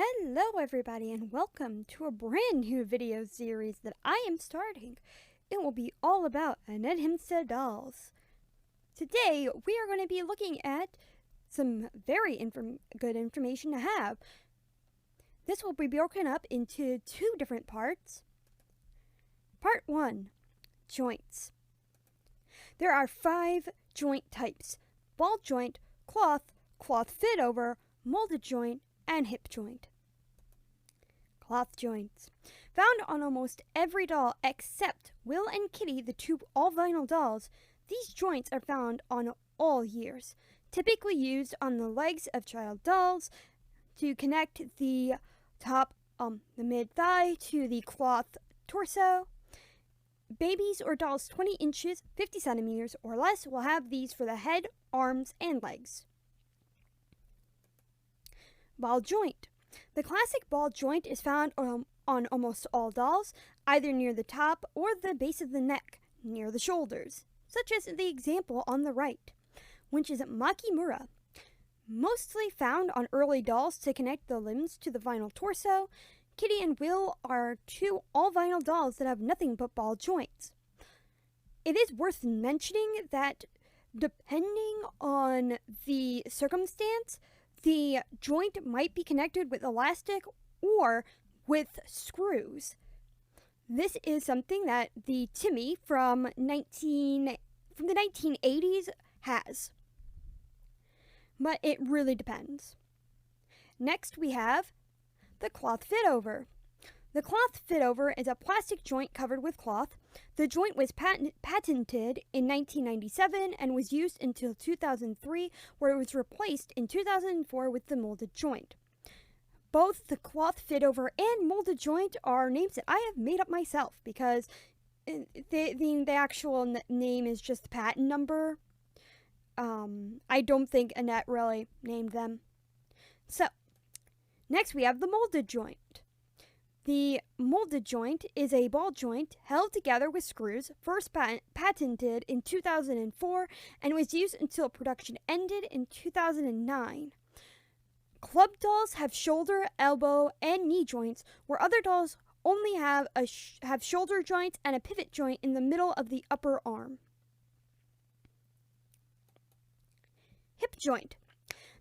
Hello everybody and welcome to a brand new video series that I am starting. It will be all about Annette Himstedt dolls. Today we are going to be looking at some very good information to have. This will be broken up into two different parts. Part 1. Joints. There are 5 joint types: ball joint, cloth fit over, molded joint, and hip joint. Cloth joints. Found on almost every doll except Will and Kitty, the two all-vinyl dolls, these joints are found on all years, typically used on the legs of child dolls to connect the top, the mid-thigh to the cloth torso. Babies or dolls 20 inches, 50 centimeters or less will have these for the head, arms, and legs. Ball joint. The classic ball joint is found on almost all dolls, either near the top or the base of the neck, near the shoulders, such as the example on the right, which is Makimura. Mostly found on early dolls to connect the limbs to the vinyl torso, Kitty and Will are 2 all-vinyl dolls that have nothing but ball joints. It is worth mentioning that depending on the circumstance, the joint might be connected with elastic or with screws. This is something that the Timmy from the 1980s has. But it really depends. Next we have the cloth fit over. The cloth fit over is a plastic joint covered with cloth. The joint was patented in 1997 and was used until 2003, where it was replaced in 2004 with the molded joint. Both the cloth fit over and molded joint are names that I have made up myself because the actual name is just the patent number. I don't think Annette really named them. So, next we have the molded joint. The molded joint is a ball joint held together with screws, first patented in 2004 and was used until production ended in 2009. Club dolls have shoulder, elbow, and knee joints, where other dolls only have shoulder joints and a pivot joint in the middle of the upper arm. Hip joint.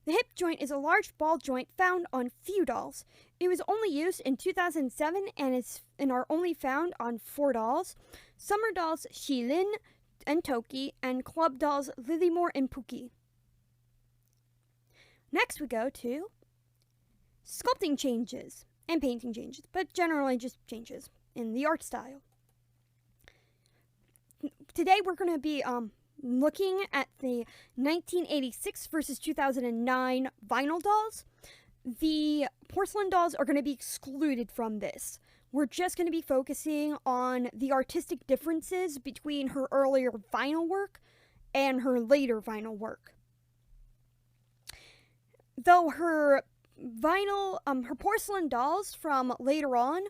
The hip joint is a large ball joint found on few dolls. It was only used in 2007 and are only found on 4 dolls: summer dolls Shilin and Toki, and club dolls Lilymore and Pookie. Next we go to sculpting changes and painting changes, but generally just changes in the art style. Today we're going to be looking at the 1986 versus 2009 vinyl dolls. The porcelain dolls are going to be excluded from this. We're just going to be focusing on the artistic differences between her earlier vinyl work and her later vinyl work. Though her porcelain dolls from later on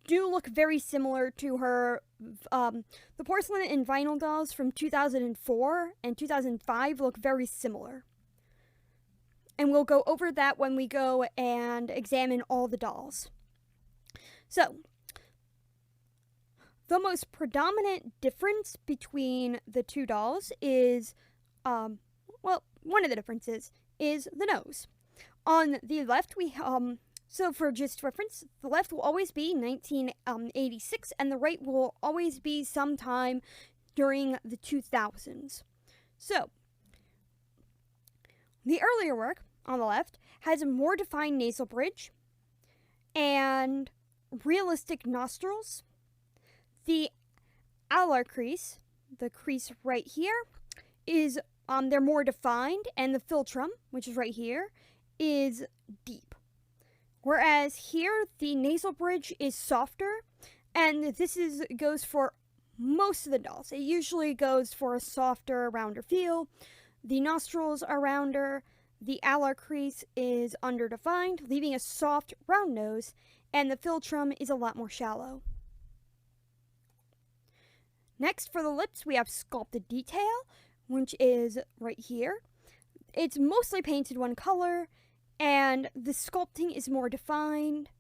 do look very similar to her. The porcelain and vinyl dolls from 2004 and 2005 look very similar. And we'll go over that when we go and examine all the dolls. So, the most predominant difference between the two dolls is, one of the differences is the nose. On the left, so for just reference, the left will always be 1986 and the right will always be sometime during the 2000s. So, the earlier work on the left has a more defined nasal bridge and realistic nostrils. The alar crease, the crease right here, is they're more defined, and the philtrum, which is right here, is deep. Whereas here, the nasal bridge is softer, and this goes for most of the dolls. It usually goes for a softer, rounder feel. The nostrils are rounder, the alar crease is underdefined, leaving a soft, round nose, and the philtrum is a lot more shallow. Next, for the lips, we have sculpted detail, which is right here. It's mostly painted one color, and the sculpting is more defined.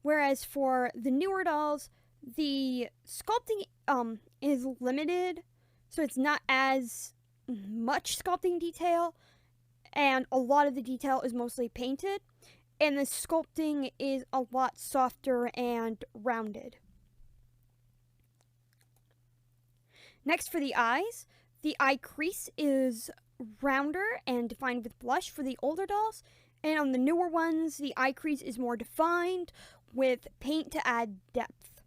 Whereas for the newer dolls, the sculpting is limited, so it's not as much sculpting detail, and a lot of the detail is mostly painted, and the sculpting is a lot softer and rounded. Next, for the eyes, the eye crease is rounder and defined with blush for the older dolls, and on the newer ones, the eye crease is more defined with paint to add depth.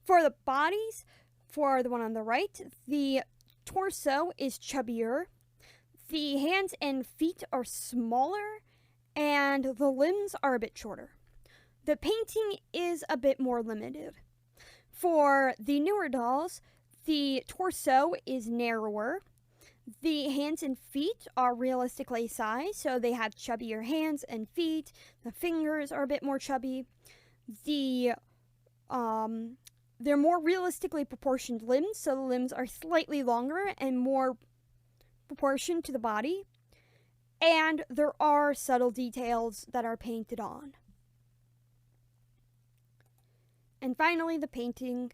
For the bodies, for the one on the right, the torso is chubbier, the hands and feet are smaller, and the limbs are a bit shorter. The painting is a bit more limited. For the newer dolls, the torso is narrower. The hands and feet are realistically sized, so they have chubbier hands and feet. The fingers are a bit more chubby. They're more realistically proportioned limbs, so the limbs are slightly longer and more proportioned to the body. And there are subtle details that are painted on. And finally, the painting.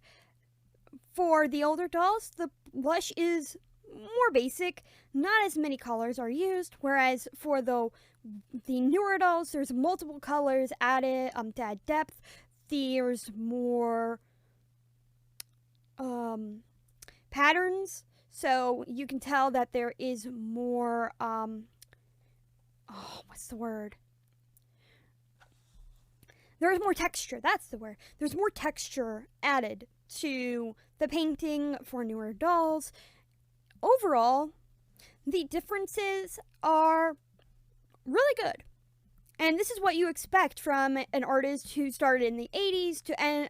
For the older dolls, the blush is more basic. Not as many colors are used, whereas for the newer dolls, there's multiple colors added to add depth. There's more patterns, so you can tell that there is more what's the word? There's more texture, that's the word. There's more texture added to the painting for newer dolls. Overall, the differences are really good. And this is what you expect from an artist who started in the 80s to end,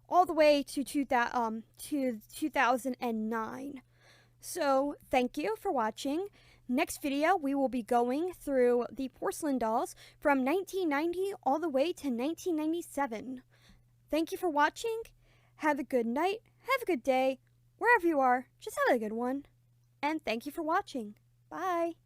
all the way to 2009. So, thank you for watching. Next video, we will be going through the porcelain dolls from 1990 all the way to 1997. Thank you for watching. Have a good night. Have a good day. Wherever you are, just have a good one. And thank you for watching. Bye.